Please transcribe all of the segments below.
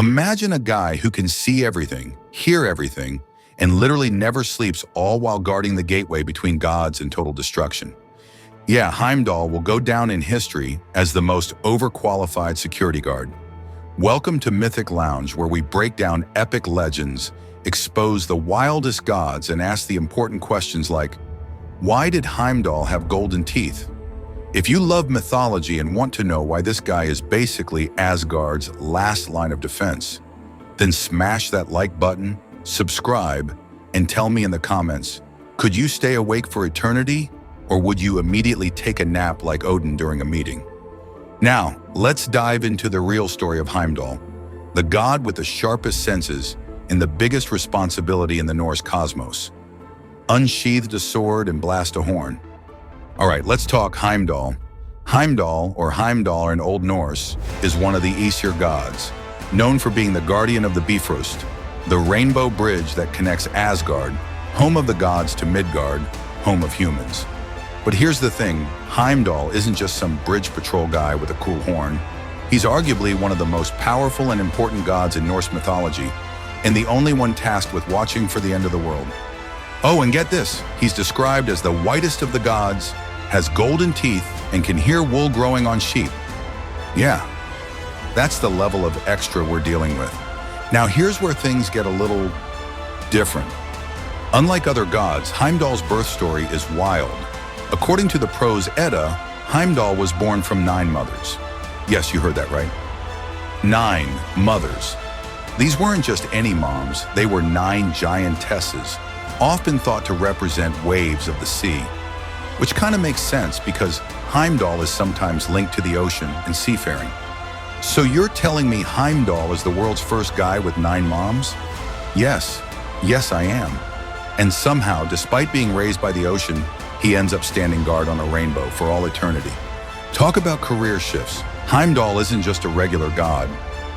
Imagine a guy who can see everything, hear everything, and literally never sleeps, all while guarding the gateway between gods and total destruction. Yeah, Heimdall will go down in history as the most overqualified security guard. Welcome to Mythic Lounge, where we break down epic legends, expose the wildest gods, and ask the important questions like, why did Heimdall have golden teeth? If you love mythology and want to know why this guy is basically Asgard's last line of defense, then smash that like button, subscribe, and tell me in the comments, could you stay awake for eternity, or would you immediately take a nap like Odin during a meeting? Now, let's dive into the real story of Heimdall, the god with the sharpest senses and the biggest responsibility in the Norse cosmos. Unsheathed a sword and blast a horn. All right, let's talk Heimdall. Heimdall, or Heimdall in Old Norse, is one of the Aesir gods, known for being the guardian of the Bifröst, the rainbow bridge that connects Asgard, home of the gods, to Midgard, home of humans. But here's the thing, Heimdall isn't just some bridge patrol guy with a cool horn. He's arguably one of the most powerful and important gods in Norse mythology, and the only one tasked with watching for the end of the world. Oh, and get this, he's described as the whitest of the gods, has golden teeth, and can hear wool growing on sheep. Yeah, that's the level of extra we're dealing with. Now here's where things get a little different. Unlike other gods, Heimdall's birth story is wild. According to the prose Edda, Heimdall was born from 9 mothers. Yes, you heard that right. 9 mothers. These weren't just any moms, they were 9 giantesses, often thought to represent waves of the sea, which kind of makes sense because Heimdall is sometimes linked to the ocean and seafaring. So you're telling me Heimdall is the world's first guy with 9 moms? Yes, I am. And somehow, despite being raised by the ocean, he ends up standing guard on a rainbow for all eternity. Talk about career shifts. Heimdall isn't just a regular god.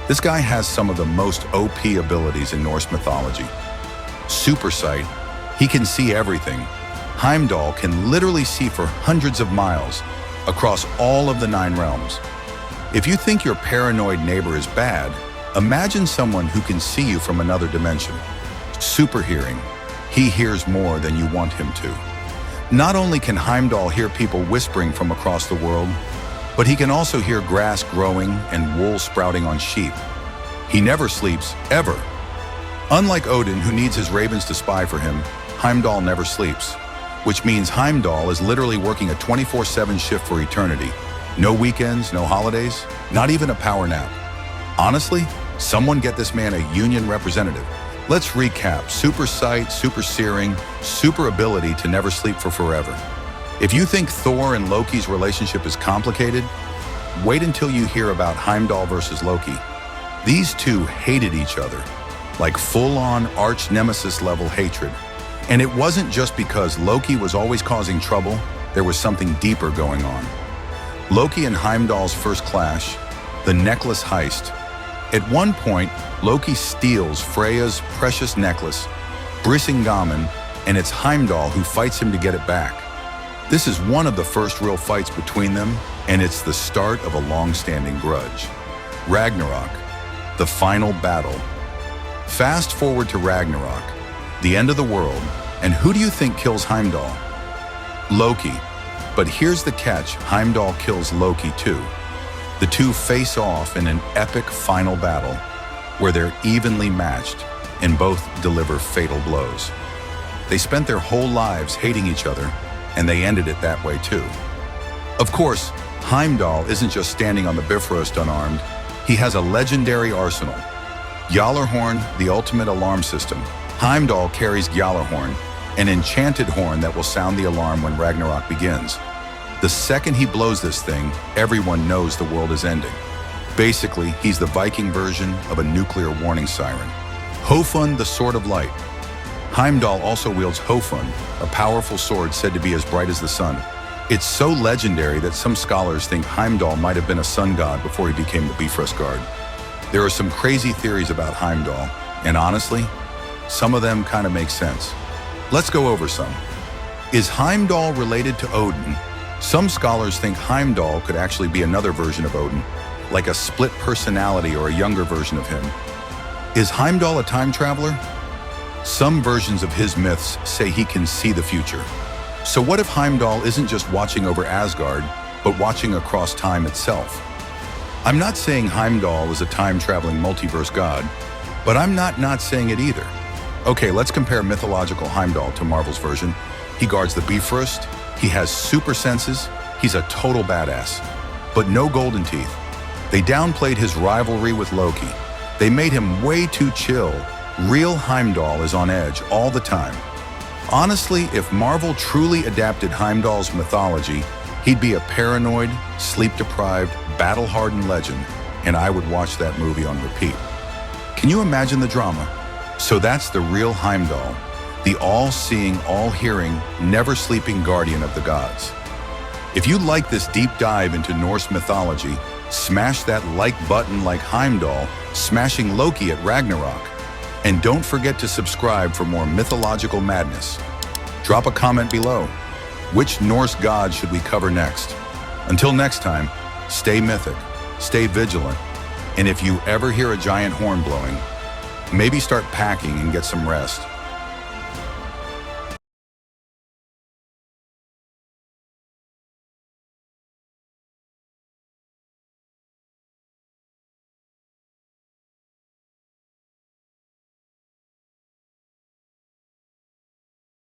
This guy has some of the most OP abilities in Norse mythology. Super sight. He can see everything. Heimdall can literally see for hundreds of miles across all of the 9 realms. If you think your paranoid neighbor is bad, imagine someone who can see you from another dimension. Super hearing. He hears more than you want him to. Not only can Heimdall hear people whispering from across the world, but he can also hear grass growing and wool sprouting on sheep. He never sleeps, ever. Unlike Odin, who needs his ravens to spy for him, Heimdall never sleeps, which means Heimdall is literally working a 24/7 shift for eternity. No weekends, no holidays, not even a power nap. Honestly, someone get this man a union representative. Let's recap: super sight, super searing, super ability to never sleep for forever. If you think Thor and Loki's relationship is complicated, wait until you hear about Heimdall versus Loki. These two hated each other, like full-on arch-nemesis level hatred. And it wasn't just because Loki was always causing trouble, there was something deeper going on. Loki and Heimdall's first clash, the necklace heist. At one point, Loki steals Freya's precious necklace, Brisingamen, and it's Heimdall who fights him to get it back. This is one of the first real fights between them, and it's the start of a long-standing grudge. Ragnarok, the final battle. Fast forward to Ragnarok, the end of the world, and who do you think kills Heimdall? Loki. But here's the catch, Heimdall kills Loki too. The two face off in an epic final battle where they're evenly matched and both deliver fatal blows. They spent their whole lives hating each other, and they ended it that way too. Of course, Heimdall isn't just standing on the Bifröst unarmed, he has a legendary arsenal. Gjallarhorn, the ultimate alarm system. Heimdall carries Gjallarhorn, an enchanted horn that will sound the alarm when Ragnarok begins. The second he blows this thing, everyone knows the world is ending. Basically, he's the Viking version of a nuclear warning siren. Hofund, the Sword of Light. Heimdall also wields Hofund, a powerful sword said to be as bright as the sun. It's so legendary that some scholars think Heimdall might have been a sun god before he became the Bifröst guard. There are some crazy theories about Heimdall, and honestly, some of them kind of make sense. Let's go over some. Is Heimdall related to Odin? Some scholars think Heimdall could actually be another version of Odin, like a split personality or a younger version of him. Is Heimdall a time traveler? Some versions of his myths say he can see the future. So what if Heimdall isn't just watching over Asgard, but watching across time itself? I'm not saying Heimdall is a time-traveling multiverse god, but I'm not saying it either. Okay, let's compare mythological Heimdall to Marvel's version. He guards the Bifröst, he has super senses, he's a total badass. But no golden teeth. They downplayed his rivalry with Loki. They made him way too chill. Real Heimdall is on edge all the time. Honestly, if Marvel truly adapted Heimdall's mythology, he'd be a paranoid, sleep-deprived, battle-hardened legend, and I would watch that movie on repeat. Can you imagine the drama? So that's the real Heimdall, the all-seeing, all-hearing, never-sleeping guardian of the gods. If you like this deep dive into Norse mythology, smash that like button like Heimdall, smashing Loki at Ragnarok. And don't forget to subscribe for more mythological madness. Drop a comment below. Which Norse god should we cover next? Until next time, stay mythic, stay vigilant, and if you ever hear a giant horn blowing, maybe start packing and get some rest.